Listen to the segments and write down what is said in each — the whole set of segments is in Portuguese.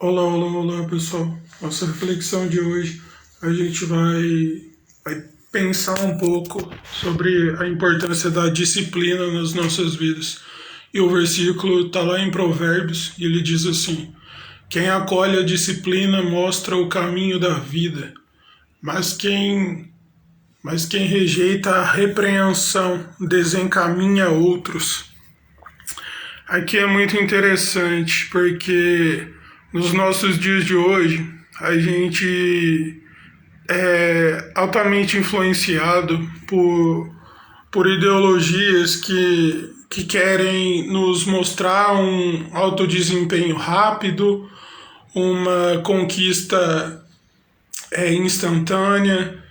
Olá, olá, olá, pessoal. Nossa reflexão de hoje, a gente vai pensar um pouco sobre a importância da disciplina nas nossas vidas. E o versículo está lá em Provérbios e ele diz assim: Quem acolhe a disciplina mostra o caminho da vida, mas quem rejeita a repreensão desencaminha outros. Aqui é muito interessante porque nos nossos dias de hoje a gente é altamente influenciado por ideologias que querem nos mostrar um alto desempenho rápido, uma conquista instantânea.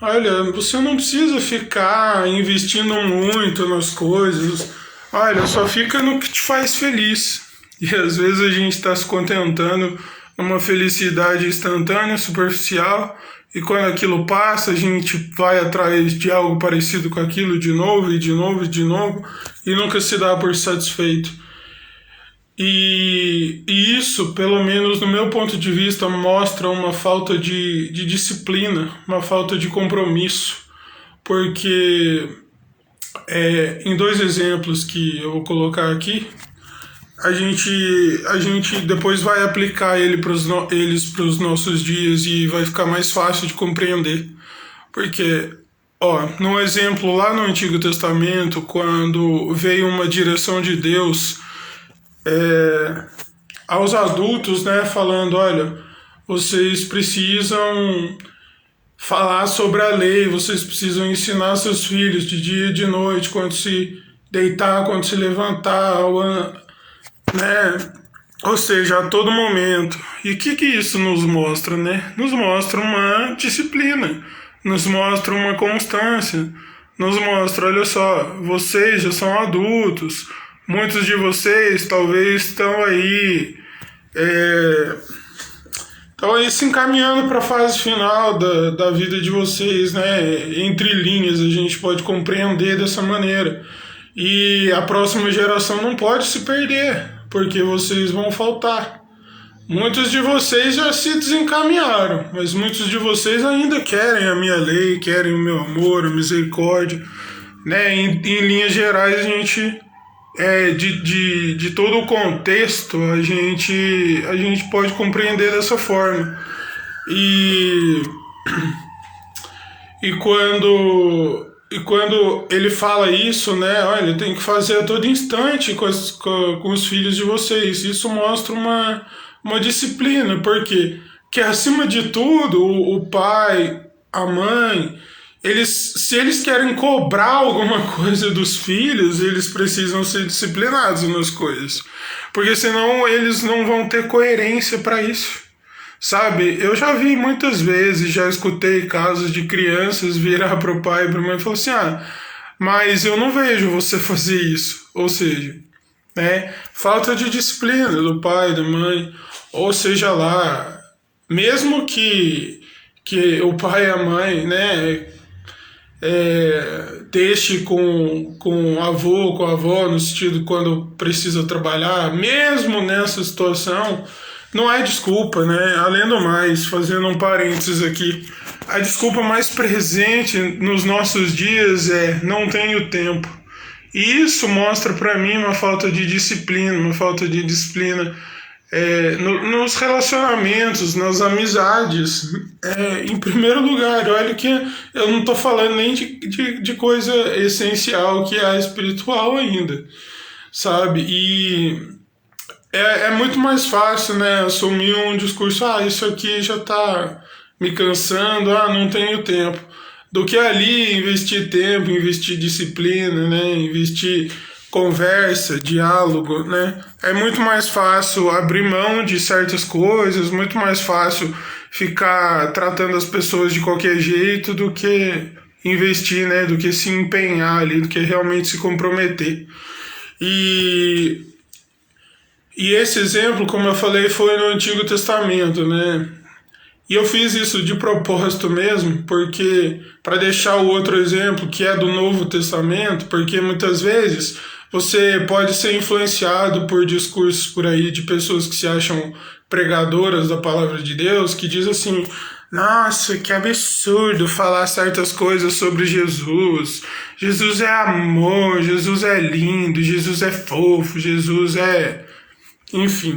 Olha, você não precisa ficar investindo muito nas coisas. Olha, só fica no que te faz feliz. E às vezes a gente está se contentando numa felicidade instantânea, superficial, e quando aquilo passa, a gente vai atrás de algo parecido com aquilo de novo, e de novo, e de novo, e nunca se dá por satisfeito. E isso, pelo menos no meu ponto de vista, mostra uma falta de disciplina, uma falta de compromisso, porque em dois exemplos que eu vou colocar aqui, a gente depois vai aplicar eles para os nossos dias e vai ficar mais fácil de compreender. Porque, ó, no exemplo lá no Antigo Testamento, quando veio uma direção de Deus aos adultos, né, falando, olha, vocês precisam falar sobre a lei, vocês precisam ensinar seus filhos de dia e de noite, quando se deitar, quando se levantar, né? Ou seja, a todo momento. E o que isso nos mostra, né? Nos mostra uma disciplina, nos mostra uma constância, nos mostra, olha só, vocês já são adultos, muitos de vocês talvez é, estão aí se encaminhando para a fase final da vida de vocês, né? Entre linhas a gente pode compreender dessa maneira. E a próxima geração não pode se perder, porque vocês vão faltar. Muitos de vocês já se desencaminharam, mas muitos de vocês ainda querem a minha lei, querem o meu amor, a misericórdia. Né? Em linhas gerais, a gente, de todo o contexto, a gente pode compreender dessa forma. E, e quando ele fala isso, né? Olha, tem que fazer a todo instante com os filhos de vocês. Isso mostra uma disciplina, porque que acima de tudo, o pai, a mãe, se eles querem cobrar alguma coisa dos filhos, eles precisam ser disciplinados nas coisas. Porque senão eles não vão ter coerência para isso. Sabe, eu já vi muitas vezes, já escutei casos de crianças virar pro pai e pra mãe e falar assim: mas eu não vejo você fazer isso. Ou seja, né, falta de disciplina do pai, da mãe, ou seja lá, mesmo que o pai e a mãe, né, deixe com o avô, com a avó, no sentido quando precisa trabalhar, mesmo nessa situação, não é desculpa, né? Além do mais, fazendo um parênteses aqui, a desculpa mais presente nos nossos dias é não tenho tempo. E isso mostra para mim uma falta de disciplina, uma falta de disciplina nos relacionamentos, nas amizades. Em primeiro lugar, olha que eu não estou falando nem de coisa essencial que é a espiritual ainda, sabe? E é muito mais fácil, né, assumir um discurso, isso aqui já está me cansando, não tenho tempo, do que ali investir tempo, investir disciplina, né, investir conversa, diálogo, né? É muito mais fácil abrir mão de certas coisas, muito mais fácil ficar tratando as pessoas de qualquer jeito do que investir, né, do que se empenhar ali, do que realmente se comprometer. E e esse exemplo, como eu falei, foi no Antigo Testamento, né? E eu fiz isso de propósito mesmo, porque para deixar o outro exemplo, que é do Novo Testamento, porque muitas vezes você pode ser influenciado por discursos por aí de pessoas que se acham pregadoras da palavra de Deus, que diz assim: nossa, que absurdo falar certas coisas sobre Jesus. Jesus é amor, Jesus é lindo, Jesus é fofo, Jesus é... Enfim,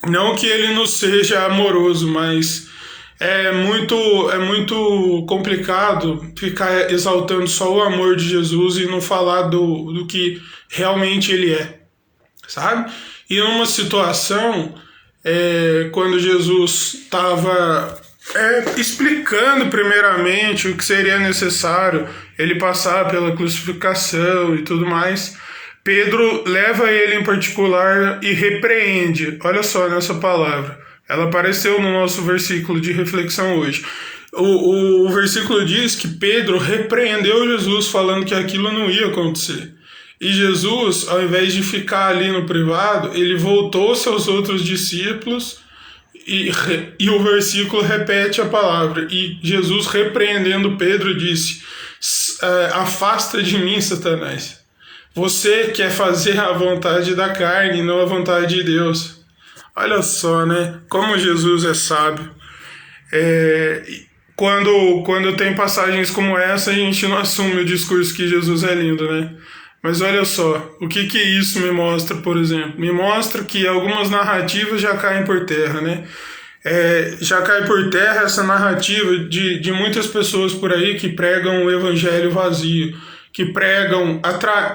não que ele não seja amoroso, mas é muito complicado ficar exaltando só o amor de Jesus e não falar do que realmente ele é, sabe? E numa situação, quando Jesus estava explicando primeiramente o que seria necessário ele passar pela crucificação e tudo mais, Pedro leva ele em particular e repreende. Olha só nessa palavra. Ela apareceu no nosso versículo de reflexão hoje. O versículo diz que Pedro repreendeu Jesus, falando que aquilo não ia acontecer. E Jesus, ao invés de ficar ali no privado, ele voltou-se aos outros discípulos e o versículo repete a palavra. E Jesus, repreendendo Pedro, disse: afasta de mim, Satanás. Você quer fazer a vontade da carne, não a vontade de Deus. Olha só, né? Como Jesus é sábio. Quando tem passagens como essa, a gente não assume o discurso que Jesus é lindo, né? Mas olha só, o que isso me mostra, por exemplo? Me mostra que algumas narrativas já caem por terra, né? Já cai por terra essa narrativa de muitas pessoas por aí que pregam o evangelho vazio, que pregam...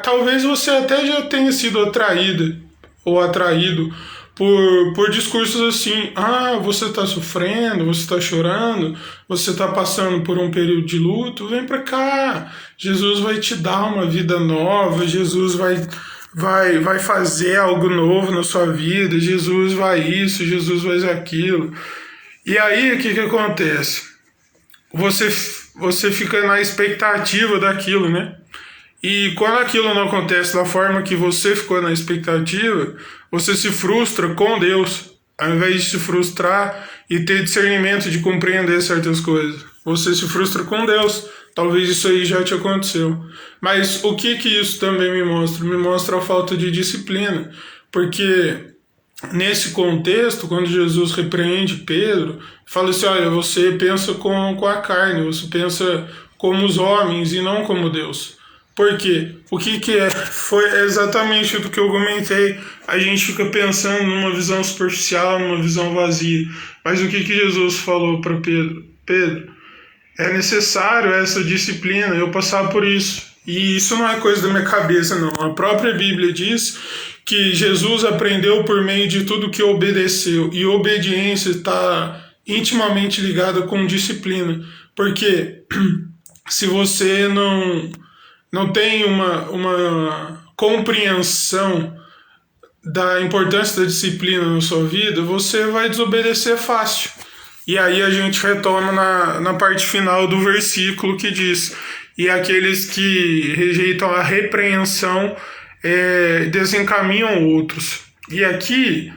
Talvez você até já tenha sido atraída ou atraído por discursos assim: você está sofrendo, você está chorando, você está passando por um período de luto, vem para cá, Jesus vai te dar uma vida nova, Jesus vai fazer algo novo na sua vida, Jesus vai isso, Jesus vai aquilo. E aí o que acontece? Você fica na expectativa daquilo, né? E quando aquilo não acontece da forma que você ficou na expectativa, você se frustra com Deus, ao invés de se frustrar e ter discernimento de compreender certas coisas. Você se frustra com Deus. Talvez isso aí já te aconteceu. Mas o que isso também me mostra? Me mostra a falta de disciplina. Porque nesse contexto, quando Jesus repreende Pedro, fala assim: olha, você pensa com a carne, você pensa como os homens e não como Deus. Por quê? O que é? Foi exatamente do que eu comentei. A gente fica pensando numa visão superficial, numa visão vazia. Mas o que Jesus falou para Pedro? Pedro, é necessário essa disciplina, eu passar por isso. E isso não é coisa da minha cabeça, não. A própria Bíblia diz que Jesus aprendeu por meio de tudo que obedeceu. E obediência está intimamente ligada com disciplina. Porque se você não tem uma compreensão da importância da disciplina na sua vida, você vai desobedecer fácil. E aí a gente retoma na parte final do versículo que diz: e aqueles que rejeitam a repreensão desencaminham outros. E aqui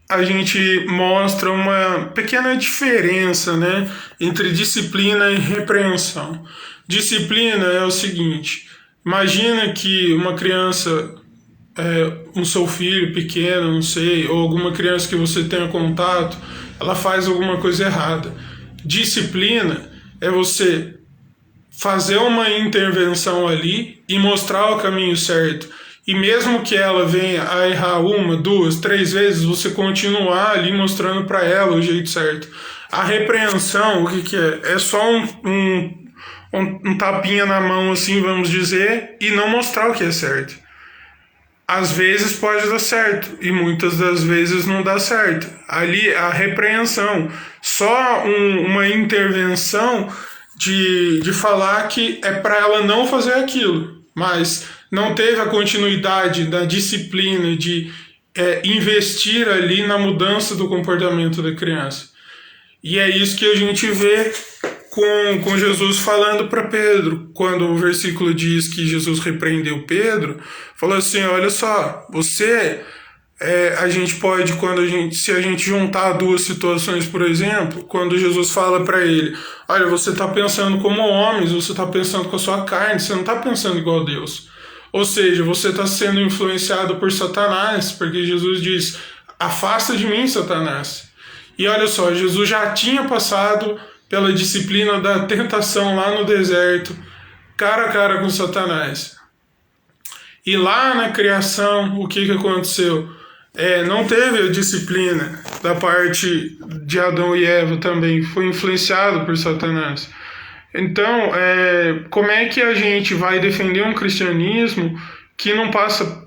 a gente mostra uma pequena diferença, né, entre disciplina e repreensão. Disciplina é o seguinte: imagina que uma criança, um seu filho pequeno, não sei, ou alguma criança que você tenha contato, ela faz alguma coisa errada. Disciplina é você fazer uma intervenção ali e mostrar o caminho certo. E mesmo que ela venha a errar 1, 2, 3 vezes, você continuar ali mostrando para ela o jeito certo. A repreensão, o que é? É só um tapinha na mão, assim, vamos dizer, e não mostrar o que é certo. Às vezes pode dar certo, e muitas das vezes não dá certo. Ali, a repreensão, só uma intervenção de falar que é para ela não fazer aquilo, mas não teve a continuidade da disciplina de investir ali na mudança do comportamento da criança. E é isso que a gente vê com Jesus falando para Pedro. Quando o versículo diz que Jesus repreendeu Pedro, falou assim: olha só, você A gente pode, se a gente juntar duas situações, por exemplo, quando Jesus fala para ele, olha, você está pensando como homens, você está pensando com a sua carne, você não está pensando igual a Deus. Ou seja, você está sendo influenciado por Satanás, porque Jesus diz, afasta de mim, Satanás. E olha só, Jesus já tinha passado pela disciplina da tentação lá no deserto, cara a cara com Satanás. E lá na criação, o que aconteceu? Não teve a disciplina da parte de Adão e Eva também, foi influenciado por Satanás. Então, como é que a gente vai defender um cristianismo que não passa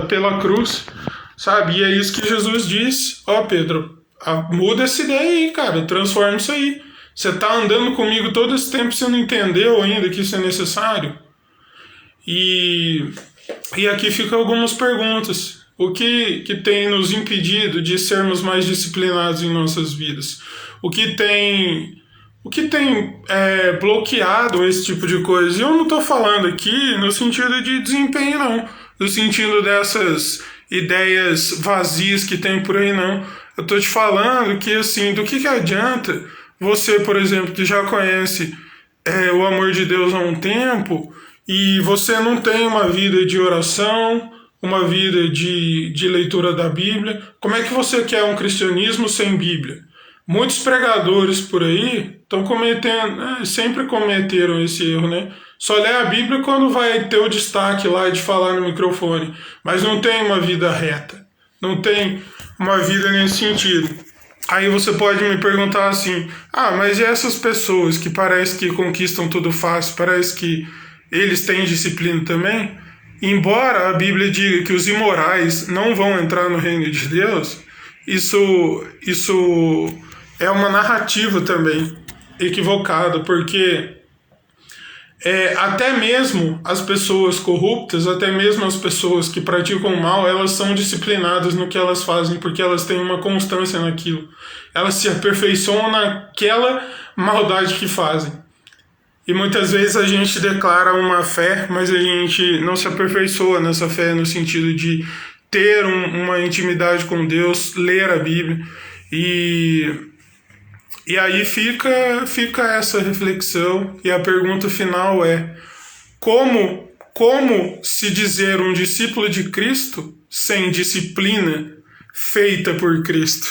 pela cruz, sabe? E é isso que Jesus diz, Pedro, muda essa ideia aí, cara, transforma isso aí. Você tá andando comigo todo esse tempo, você não entendeu ainda que isso é necessário? E aqui ficam algumas perguntas. O que tem nos impedido de sermos mais disciplinados em nossas vidas? O que tem bloqueado esse tipo de coisa? E eu não estou falando aqui no sentido de desempenho, não. No sentido dessas ideias vazias que tem por aí, não. Eu estou te falando que, assim, do que adianta você, por exemplo, que já conhece o amor de Deus há um tempo e você não tem uma vida de oração, uma vida de leitura da Bíblia. Como é que você quer um cristianismo sem Bíblia? Muitos pregadores por aí estão sempre cometeram esse erro, né? Só lê a Bíblia quando vai ter o destaque lá de falar no microfone, mas não tem uma vida reta, não tem uma vida nesse sentido. Aí você pode me perguntar assim, mas e essas pessoas que parece que conquistam tudo fácil, parece que eles têm disciplina também? Embora a Bíblia diga que os imorais não vão entrar no reino de Deus, isso é uma narrativa também equivocada, porque até mesmo as pessoas corruptas, até mesmo as pessoas que praticam mal, elas são disciplinadas no que elas fazem, porque elas têm uma constância naquilo. Elas se aperfeiçoam naquela maldade que fazem. E muitas vezes a gente declara uma fé, mas a gente não se aperfeiçoa nessa fé no sentido de ter uma intimidade com Deus, ler a Bíblia. E aí fica essa reflexão, e a pergunta final é: como se dizer um discípulo de Cristo sem disciplina feita por Cristo?